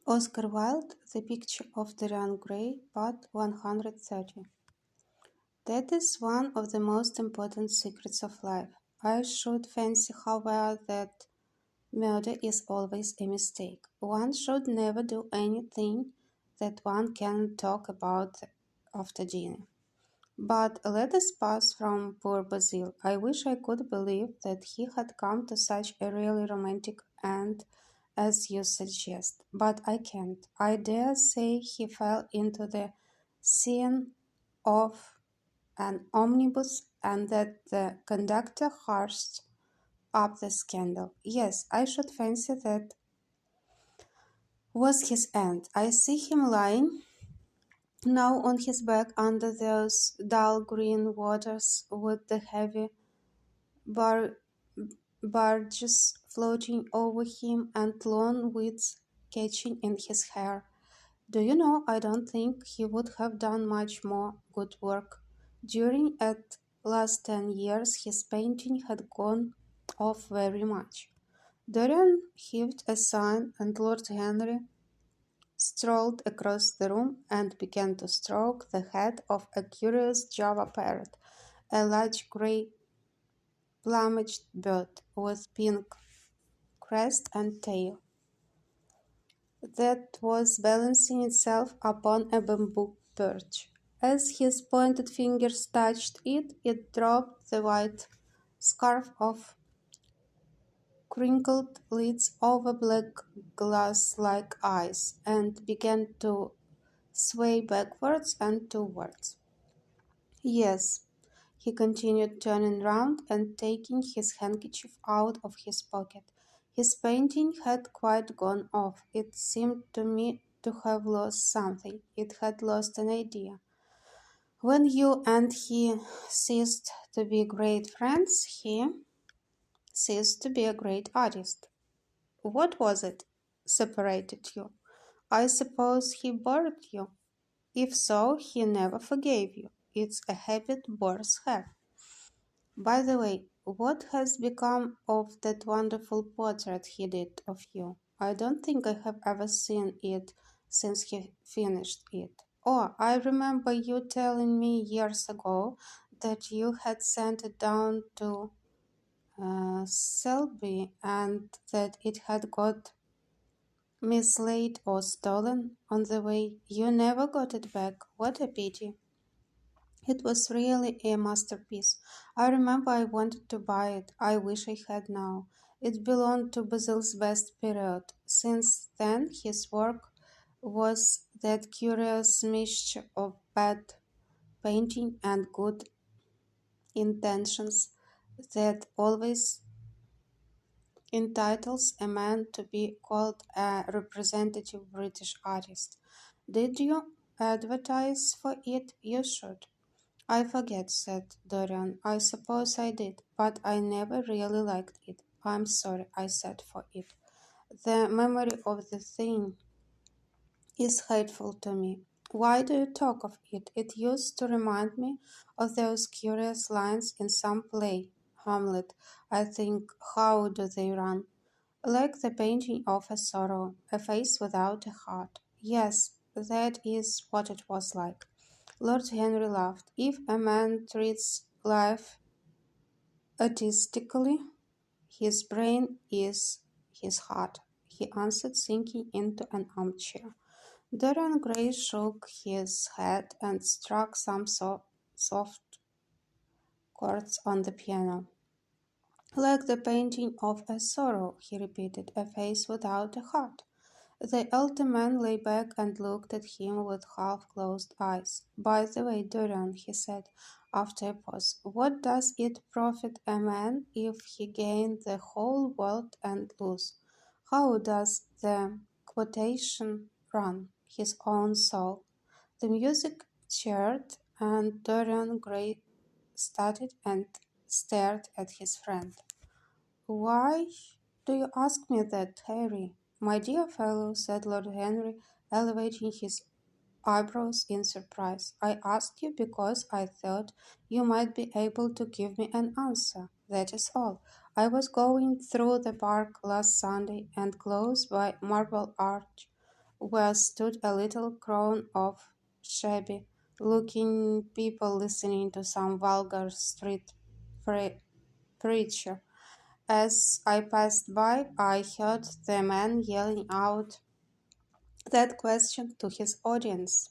Oscar Wilde, The Picture of Dorian Gray, Part 130. That is one of the most important secrets of life. I should fancy, however, that murder is always a mistake. One should never do anything that one can talk about after dinner. But let us pass from poor Basil. I wish I could believe that he had come to such a really romantic end as you suggest, but I can't. I dare say he fell into the scene of an omnibus and that the conductor hushed up the scandal. Yes, I should fancy that was his end. I see him lying now on his back under those dull green waters with the heavy bar- barges floating over him and long weeds catching in his hair. Do you know, I don't think he would have done much more good work. During at last 10 years his painting had gone off very much. Dorian heaved a sigh, and Lord Henry strolled across the room and began to stroke the head of a curious Java parrot, a large grey plumaged bird with pink crest and tail, that was balancing itself upon a bamboo perch. As his pointed fingers touched it, it dropped the white scarf of crinkled lids over black glass-like eyes, and began to sway backwards and towards. Yes, he continued, turning round and taking his handkerchief out of his pocket. His painting had quite gone off. It seemed to me to have lost something. It had lost an idea. When you and he ceased to be great friends, he ceased to be a great artist. What was it separated you? I suppose he bored you. If so, he never forgave you. It's a habit bores have. By the way, what has become of that wonderful portrait he did of you? I don't think I have ever seen it since he finished it. Oh, I remember you telling me years ago that you had sent it down to Selby and that it had got mislaid or stolen on the way. You never got it back. What a pity. It was really a masterpiece. I remember I wanted to buy it. I wish I had now. It belonged to Basil's best period. Since then, his work was that curious mixture of bad painting and good intentions that always entitles a man to be called a representative British artist. Did you advertise for it? You should. I forget, said Dorian. I suppose I did, but I never really liked it. I'm sorry I said for it. The memory of the thing is hateful to me. Why do you talk of it? It used to remind me of those curious lines in some play. Hamlet, I think. How do they run? Like the painting of a sorrow, a face without a heart. Yes, that is what it was like. Lord Henry laughed. If a man treats life artistically, his brain is his heart, he answered, sinking into an armchair. Dorian Gray shook his head and struck some soft chords on the piano. Like the painting of a sorrow, he repeated, a face without a heart. The elder man lay back and looked at him with half-closed eyes. By the way, Dorian, he said, after a pause, what does it profit a man if he gain the whole world and lose? How does the quotation run? His own soul. The music chaired, and Dorian Gray started and stared at his friend. Why do you ask me that, Harry? My dear fellow, said Lord Henry, elevating his eyebrows in surprise. I asked you because I thought you might be able to give me an answer. That is all. I was going through the park last Sunday, and close by Marble Arch where stood a little crowd of shabby looking people listening to some vulgar street pre- preacher. As I passed by, I heard the man yelling out that question to his audience.